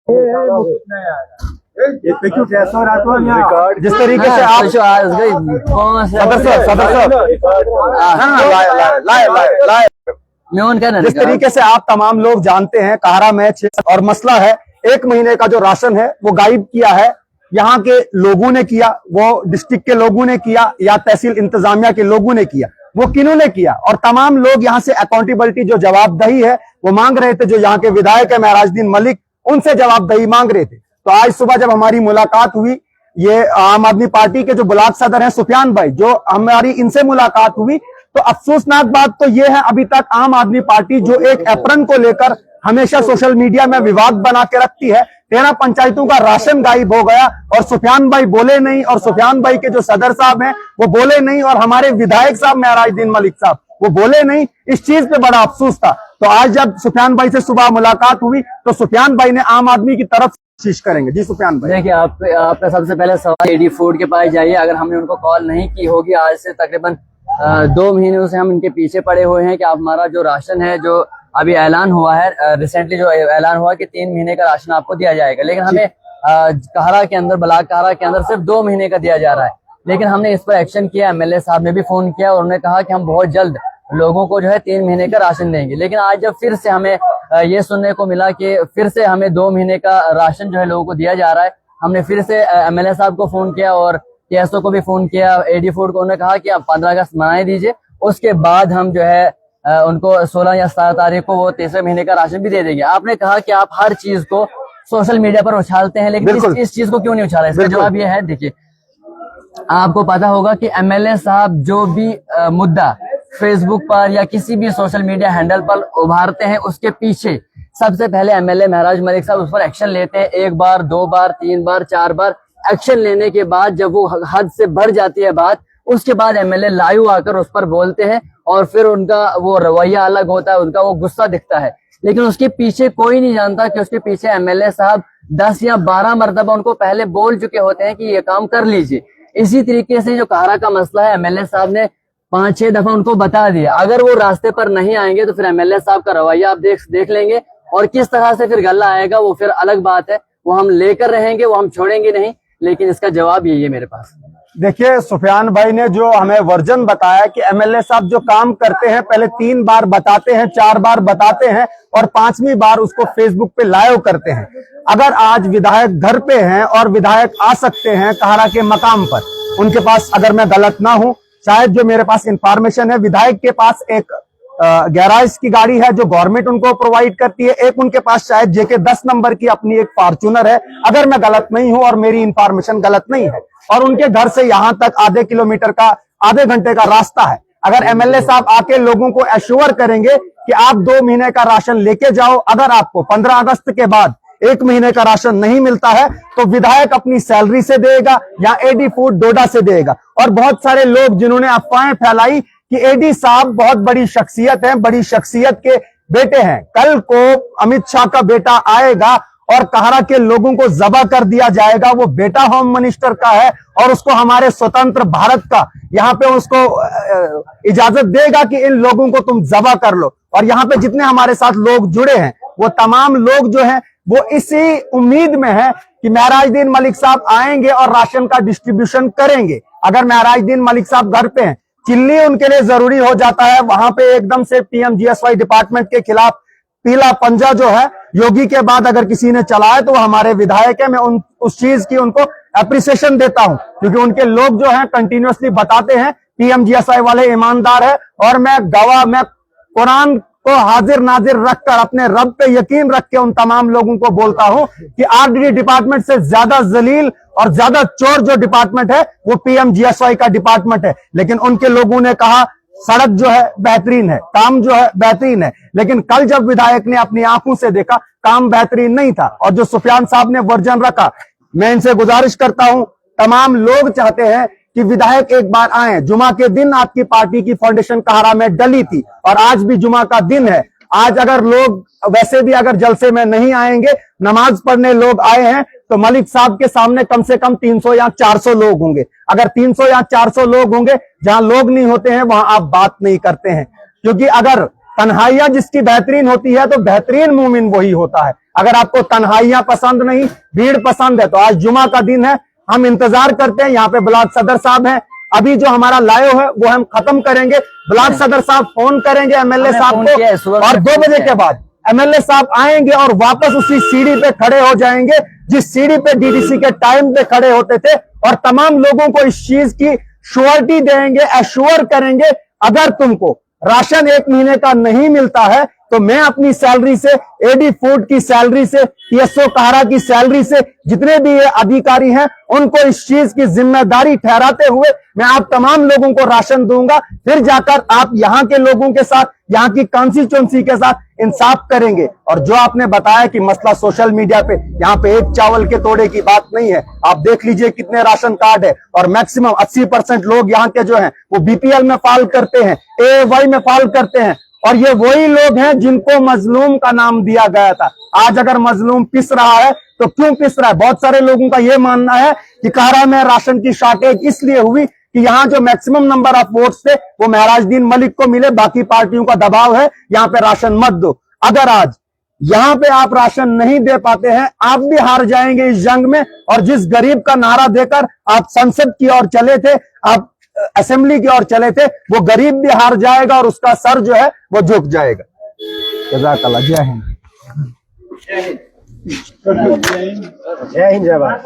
जिस तरीके से आप जिस तरीके से आप तमाम लोग जानते हैं, काहरा मैच और मसला है 1 महीने का जो राशन है वो गायब किया है। यहाँ के लोगों ने किया, वो डिस्ट्रिक्ट के लोगों ने किया या तहसील इंतजामिया के लोगों ने किया, वो किन्होंने किया? और तमाम लोग यहाँ से अकाउंटेबिलिटी जो जवाबदेही है वो मांग रहे थे। जो यहाँ के विधायक है महराजुद्दीन मलिक, उनसे जवाबदेही मांग रहे थे। तो आज सुबह जब हमारी मुलाकात हुई, ये आम आदमी पार्टी के जो ब्लॉक सदर हैं सुफियान भाई, जो हमारी इनसे मुलाकात हुई, तो अफसोसनाक बात तो ये है अभी तक आम आदमी पार्टी जो एक एप्रन को लेकर हमेशा सोशल मीडिया में विवाद बना के रखती है, 13 पंचायतों का राशन गायब हो गया और सुफियान भाई बोले नहीं, और सुफियान भाई के जो सदर साहब हैं वो बोले नहीं, और हमारे विधायक साहब महराजुद्दीन मलिक साहब वो बोले नहीं। इस चीज पे बड़ा अफसोस था। तो आज जब सुफियान भाई से सुबह मुलाकात हुई तो सुफियान भाई ने आम आदमी की तरफ कोशिश करेंगे। जी सुफियान भाई, देखिए आपका सबसे पहले सवाल एडी फूड के पास जाइए। अगर हमने उनको कॉल नहीं की होगी, आज से तकरीबन 2 महीनों से हम इनके पीछे पड़े हुए हैं कि आप हमारा जो राशन है, जो अभी ऐलान हुआ है, रिसेंटली जो ऐलान हुआ कि 3 महीने का राशन आपको दिया जाएगा, लेकिन हमें काहरा के अंदर, ब्लॉक काहरा के अंदर सिर्फ 2 महीने का दिया जा रहा है। लेकिन हमने इस पर एक्शन किया, एमएलए साहब ने भी फोन किया और उन्होंने कहा कि हम बहुत जल्द लोगों को जो है 3 महीने का राशन देंगे। लेकिन आज जब फिर से हमें ये सुनने को मिला कि फिर से हमें 2 महीने का राशन जो है लोगों को दिया जा रहा है, हमने फिर से एमएलए साहब को फोन किया और टीएसओ को भी फोन किया, एडी फूड को। उन्होंने कहा कि आप 15 अगस्त मनाए दीजिए, उसके बाद हम जो है उनको 16 या 17 तारीख को वो 3रे महीने का राशन भी दे देंगे। आपने कहा कि आप हर चीज को सोशल मीडिया पर उछालते हैं, लेकिन इस चीज को क्यों नहीं उछाला? इसका जवाब ये है, देखिए आपको पता होगा कि एमएलए साहब जो भी मुद्दा फेसबुक पर या किसी भी सोशल मीडिया हैंडल पर उभारते हैं, उसके पीछे सबसे पहले एमएलए महराज मलिक साहब उस पर एक्शन लेते हैं। 1 बार, 2 बार, 3 बार, 4 बार एक्शन लेने के बाद जब वो हद से बढ़ जाती है बात, उसके बाद एमएलए लाइव आकर उस पर बोलते हैं और फिर उनका वो रवैया अलग होता है, उनका वो गुस्सा दिखता है। लेकिन उसके पीछे कोई नहीं जानता कि उसके पीछे एमएलए साहब 10 या 12 मरतबा उनको पहले बोल चुके होते हैं कि ये काम कर लीजिए। इसी तरीके से जो काहरा का मसला है, एमएलए साहब ने 5-6 दफा उनको बता दिया। अगर वो रास्ते पर नहीं आएंगे तो फिर एमएलए साहब का रवैया आप देख लेंगे, और किस तरह से फिर गल्ला आएगा वो फिर अलग बात है। वो हम लेकर रहेंगे, वो हम छोड़ेंगे नहीं, लेकिन इसका जवाब यही है मेरे पास। देखिए सुफियान भाई ने जो हमें वर्जन बताया कि एमएलए साहब जो काम करते हैं पहले 3 बार बताते हैं, 4 बार बताते हैं और 5वीं बार उसको फेसबुक पे लाइव करते हैं। अगर आज विधायक घर पे हैं और विधायक आ सकते हैं काहरा के मकाम पर, उनके पास, अगर मैं गलत ना हूं, शायद जो मेरे पास इंफॉर्मेशन है, विधायक के पास एक गैराज की गाड़ी है जो गवर्नमेंट उनको प्रोवाइड करती है, एक उनके पास शायद जेके 10 नंबर की अपनी एक फॉर्च्यूनर है, अगर मैं गलत नहीं हूं और मेरी इंफॉर्मेशन गलत नहीं है। और उनके घर से यहां तक आधे किलोमीटर का, आधे घंटे का रास्ता है। अगर एमएलए साहब आके लोगों को एश्योर करेंगे कि आप 2 महीने का राशन लेके जाओ, अगर आपको 15 अगस्त के बाद 1 महीने का राशन नहीं मिलता है तो विधायक अपनी सैलरी से देगा या एडी फूड डोडा से देगा। और बहुत सारे लोग जिन्होंने अफवाहें फैलाई कि एडी साहब बहुत बड़ी शख्सियत है, बड़ी शख्सियत के बेटे हैं, कल को अमित शाह का बेटा आएगा और काहरा के लोगों को जबा कर दिया जाएगा, वो बेटा होम मिनिस्टर का है और उसको हमारे स्वतंत्र भारत का यहाँ पे उसको इजाजत देगा कि इन लोगों को तुम जबा कर लो। और यहाँ पे जितने हमारे साथ लोग जुड़े हैं वो तमाम लोग जो हैं वो इसी उम्मीद में है कि महराजुद्दीन मलिक साहब आएंगे और राशन का डिस्ट्रीब्यूशन करेंगे। अगर महराजुद्दीन मलिक साहब घर पे हैं, चिल्ली उनके लिए जरूरी हो जाता है। वहां पे एकदम से पीएमजीएसवाई डिपार्टमेंट के खिलाफ पीला पंजा जो है योगी के बाद अगर किसी ने चलाया तो वो हमारे विधायक है। मैं उस चीज की उनको अप्रिसिएशन देता हूं, क्योंकि उनके लोग जो हैं कंटिन्यूअसली बताते हैं पीएमजीएसवाई वाले ईमानदार है। और मैं गवाह, मैं कुरान को हाजिर नाजिर रखकर अपने रब पे यकीन रख के उन तमाम लोगों को बोलता हूं कि आरडीडी डिपार्टमेंट से ज्यादा जलील और ज्यादा चोर जो डिपार्टमेंट है वो पीएमजीएसवाई का डिपार्टमेंट है। लेकिन उनके लोगों ने कहा सड़क जो है बेहतरीन है, काम जो है बेहतरीन है, लेकिन कल जब विधायक ने अपनी आंखों से देखा काम बेहतरीन नहीं था। और जो सुफियान साहब ने वर्जन रखा, मैं इनसे गुजारिश करता हूं, तमाम लोग चाहते हैं कि विधायक एक बार आए। जुमा के दिन आपकी पार्टी की फाउंडेशन काहरा में डली थी और आज भी जुमा का दिन है। आज अगर लोग वैसे भी अगर जलसे में नहीं आएंगे, नमाज पढ़ने लोग आए हैं, तो मलिक साहब के सामने कम से कम 300 या 400 लोग होंगे। अगर 300 या 400 लोग होंगे, जहां लोग नहीं होते हैं वहां आप बात नहीं करते हैं। क्योंकि अगर तन्हाइयां जिसकी बेहतरीन होती है तो बेहतरीन मोमिन वही होता है। अगर आपको तन्हाइयां पसंद नहीं, भीड़ पसंद है, तो आज जुमा का दिन है, हम इंतजार करते हैं। यहाँ पे ब्लॉक सदर साहब हैं, अभी जो हमारा लाइव है वो हम खत्म करेंगे। ब्लॉक सदर साहब फोन करेंगे एमएलए साहब को और 2 बजे के बाद एमएलए साहब आएंगे और वापस उसी सीढ़ी पे खड़े हो जाएंगे जिस सीढ़ी पे डीडीसी के टाइम पे खड़े होते थे, और तमाम लोगों को इस चीज की श्योरिटी देंगे, एश्योर करेंगे अगर तुमको राशन 1 महीने का नहीं मिलता है तो मैं अपनी सैलरी से, एडी फूड की सैलरी से, टीएसओ कारा की सैलरी से, जितने भी ये अधिकारी हैं उनको इस चीज की जिम्मेदारी ठहराते हुए मैं आप तमाम लोगों को राशन दूंगा। फिर जाकर आप यहाँ के लोगों के साथ, यहाँ की कॉन्स्टिट्यूएंसी के साथ इंसाफ करेंगे। और जो आपने बताया कि मसला सोशल मीडिया पे, यहाँ पे एक चावल के तोड़े की बात नहीं है। आप देख लीजिए कितने राशन कार्ड है और मैक्सिमम 80% लोग यहाँ के जो हैं वो बीपीएल में फाल करते हैं, एवाई में फाल करते हैं, और ये वही लोग हैं जिनको मजलूम का नाम दिया गया था। आज अगर मजलूम पिस रहा है तो क्यों पिस रहा है? बहुत सारे लोगों का ये मानना है कि कारा में राशन की शॉर्टेज इसलिए हुई कि यहाँ जो मैक्सिमम नंबर ऑफ वोट्स थे वो महराजुद्दीन मलिक को मिले, बाकी पार्टियों का दबाव है यहाँ पे राशन मत दो। अगर आज यहाँ पे आप राशन नहीं दे पाते हैं, आप भी हार जाएंगे इस जंग में। और जिस गरीब का नारा देकर आप संसद की ओर चले थे, आप असेंबली की ओर चले थे, वो गरीब भी हार जाएगा और उसका सर जो है वो झुक जाएगा। जज़ाकल्लाह। जय हिंद। जय हिंद, जय भारत।